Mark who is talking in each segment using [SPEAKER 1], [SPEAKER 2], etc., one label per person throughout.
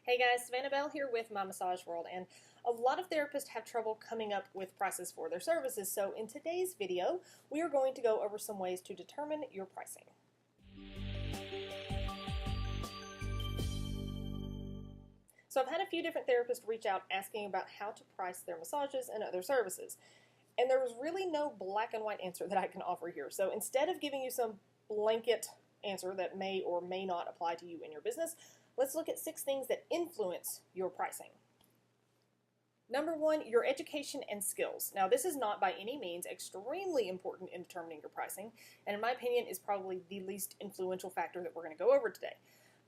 [SPEAKER 1] Hey guys, Savannah Bell here with My Massage World, and a lot of therapists have trouble coming up with prices for their services, so in today's video, we are going to go over some ways to determine your pricing. So I've had a few different therapists reach out asking about how to price their massages and other services, and there was really no black and white answer that I can offer here. So instead of giving you some blanket answer that may or may not apply to you in your business, let's look at 6 things that influence your pricing. Number 1, your education and skills. Now, this is not by any means extremely important in determining your pricing, and in my opinion is probably the least influential factor that we're going to go over today.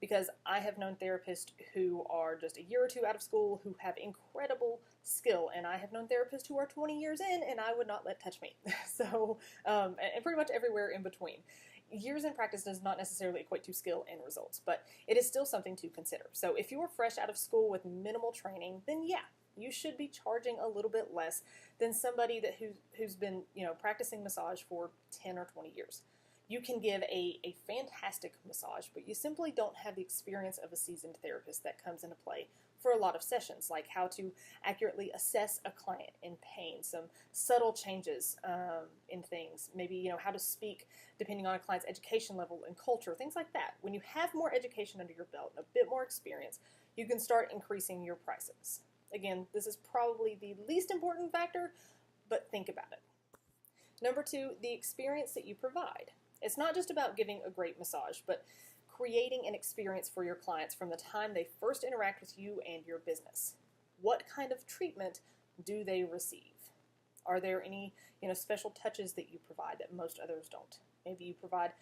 [SPEAKER 1] Because I have known therapists who are just a year or two out of school who have incredible skill, and I have known therapists who are 20 years in and I would not let touch me. And pretty much everywhere in between. Years in practice does not necessarily equate to skill and results, but it is still something to consider. So if you are fresh out of school with minimal training, then yeah, you should be charging a little bit less than somebody who's been practicing massage for 10 or 20 years. You can give a fantastic massage, but you simply don't have the experience of a seasoned therapist that comes into play for a lot of sessions, like how to accurately assess a client in pain, some subtle changes in things, maybe how to speak depending on a client's education level and culture, things like that. When you have more education under your belt, a bit more experience, you can start increasing your prices. Again, this is probably the least important factor, but think about it. Number 2, the experience that you provide. It's not just about giving a great massage, but creating an experience for your clients from the time they first interact with you and your business. What kind of treatment do they receive? Are there any special touches that you provide that most others don't? Maybe you provide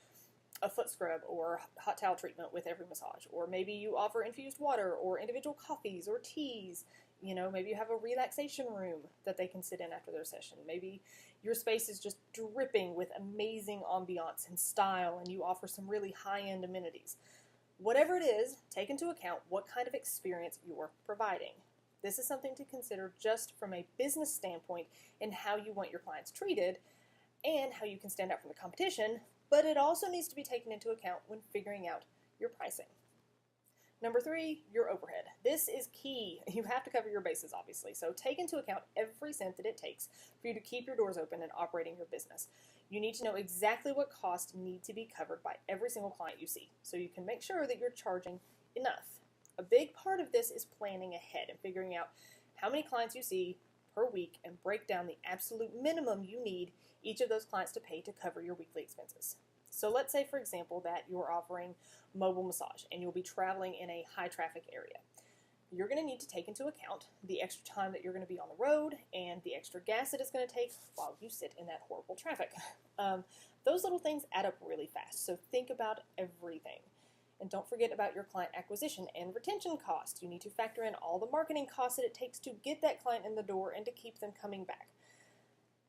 [SPEAKER 1] a foot scrub or hot towel treatment with every massage, or maybe you offer infused water or individual coffees or teas. Maybe you have a relaxation room that they can sit in after their session. Maybe your space is just dripping with amazing ambiance and style, and you offer some really high-end amenities. Whatever it is, take into account what kind of experience you're providing. This is something to consider just from a business standpoint in how you want your clients treated and how you can stand out from the competition, but it also needs to be taken into account when figuring out your pricing. Number 3, your overhead. This is key. You have to cover your bases, obviously, so take into account every cent that it takes for you to keep your doors open and operating your business. You need to know exactly what costs need to be covered by every single client you see, so you can make sure that you're charging enough. A big part of this is planning ahead and figuring out how many clients you see per week and break down the absolute minimum you need each of those clients to pay to cover your weekly expenses. So let's say, for example, that you're offering mobile massage and you'll be traveling in a high traffic area. You're going to need to take into account the extra time that you're going to be on the road and the extra gas that it's going to take while you sit in that horrible traffic. Those little things add up really fast, so think about everything. And don't forget about your client acquisition and retention costs. You need to factor in all the marketing costs that it takes to get that client in the door and to keep them coming back.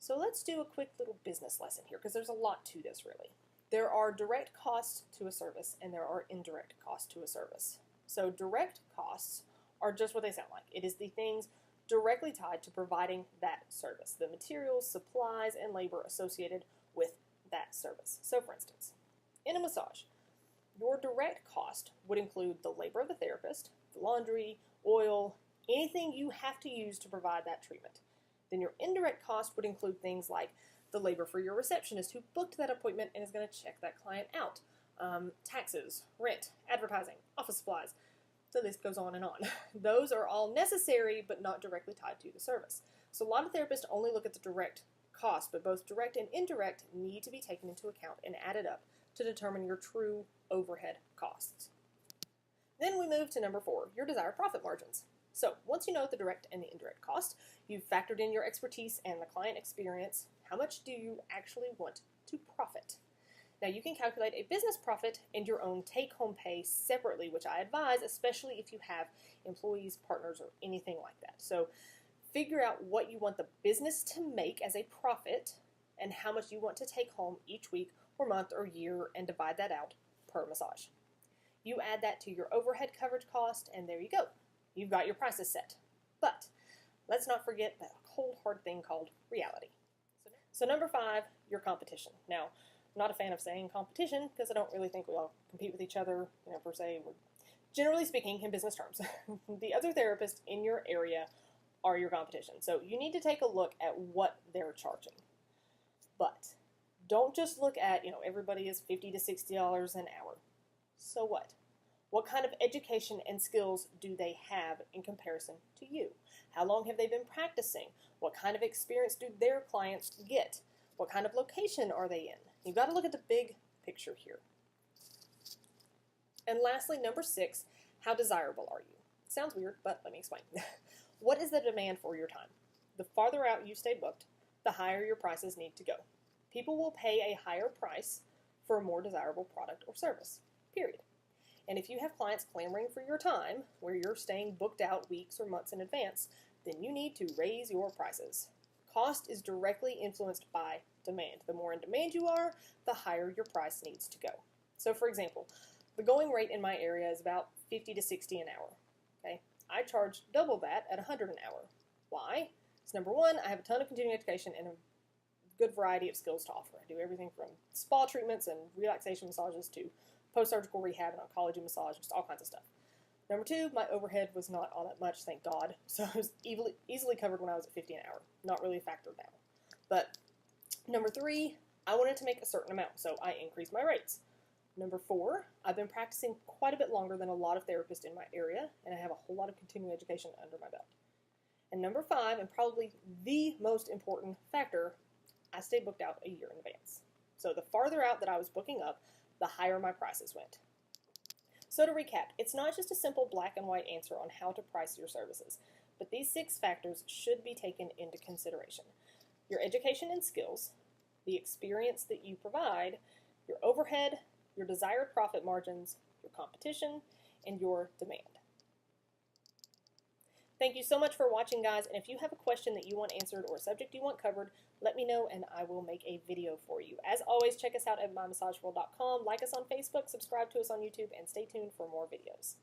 [SPEAKER 1] So let's do a quick little business lesson here, because there's a lot to this, really. There are direct costs to a service and there are indirect costs to a service. So direct costs are just what they sound like. It is the things directly tied to providing that service, the materials, supplies, and labor associated with that service. So for instance, in a massage, your direct cost would include the labor of the therapist, the laundry, oil, anything you have to use to provide that treatment. Then your indirect cost would include things like the labor for your receptionist who booked that appointment and is going to check that client out, taxes, rent, advertising, office supplies. The list goes on and on. Those are all necessary but not directly tied to the service. So a lot of therapists only look at the direct cost, but both direct and indirect need to be taken into account and added up to determine your true overhead costs. Then we move to number 4, your desired profit margins. So once you know the direct and the indirect cost, you've factored in your expertise and the client experience, how much do you actually want to profit? Now you can calculate a business profit and your own take-home pay separately, which I advise, especially if you have employees, partners, or anything like that. So figure out what you want the business to make as a profit and how much you want to take home each week or month or year and divide that out per massage. You add that to your overhead coverage cost and there you go. You've got your prices set. But let's not forget that cold hard thing called reality. So number 5, your competition. Now, I'm not a fan of saying competition because I don't really think we all compete with each other, per se. We're Generally speaking, in business terms, the other therapists in your area are your competition. So you need to take a look at what they're charging. But don't just look at, everybody is $50 to $60 an hour. So what? What kind of education and skills do they have in comparison to you? How long have they been practicing? What kind of experience do their clients get? What kind of location are they in? You've got to look at the big picture here. And lastly, number 6, how desirable are you? Sounds weird, but let me explain. What is the demand for your time? The farther out you stay booked, the higher your prices need to go. People will pay a higher price for a more desirable product or service, period. And if you have clients clamoring for your time, where you're staying booked out weeks or months in advance, then you need to raise your prices. Cost is directly influenced by demand. The more in demand you are, the higher your price needs to go. So for example, the going rate in my area is about $50 to $60 an hour. Okay? I charge double that at $100 an hour. Why? Because number one, I have a ton of continuing education and a good variety of skills to offer. I do everything from spa treatments and relaxation massages to post-surgical rehab and oncology massage, just all kinds of stuff. Number 2, my overhead was not all that much, thank God. So I was easily covered when I was at $50 an hour. Not really a factor now. But number 3, I wanted to make a certain amount, so I increased my rates. Number 4, I've been practicing quite a bit longer than a lot of therapists in my area, and I have a whole lot of continuing education under my belt. And number 5, and probably the most important factor, I stay booked out a year in advance. So the farther out that I was booking up, the higher my prices went. So to recap, it's not just a simple black and white answer on how to price your services, but these 6 factors should be taken into consideration. Your education and skills, the experience that you provide, your overhead, your desired profit margins, your competition, and your demand. Thank you so much for watching, guys, and if you have a question that you want answered or a subject you want covered, let me know and I will make a video for you. As always, check us out at mymassageworld.com, like us on Facebook, subscribe to us on YouTube, and stay tuned for more videos.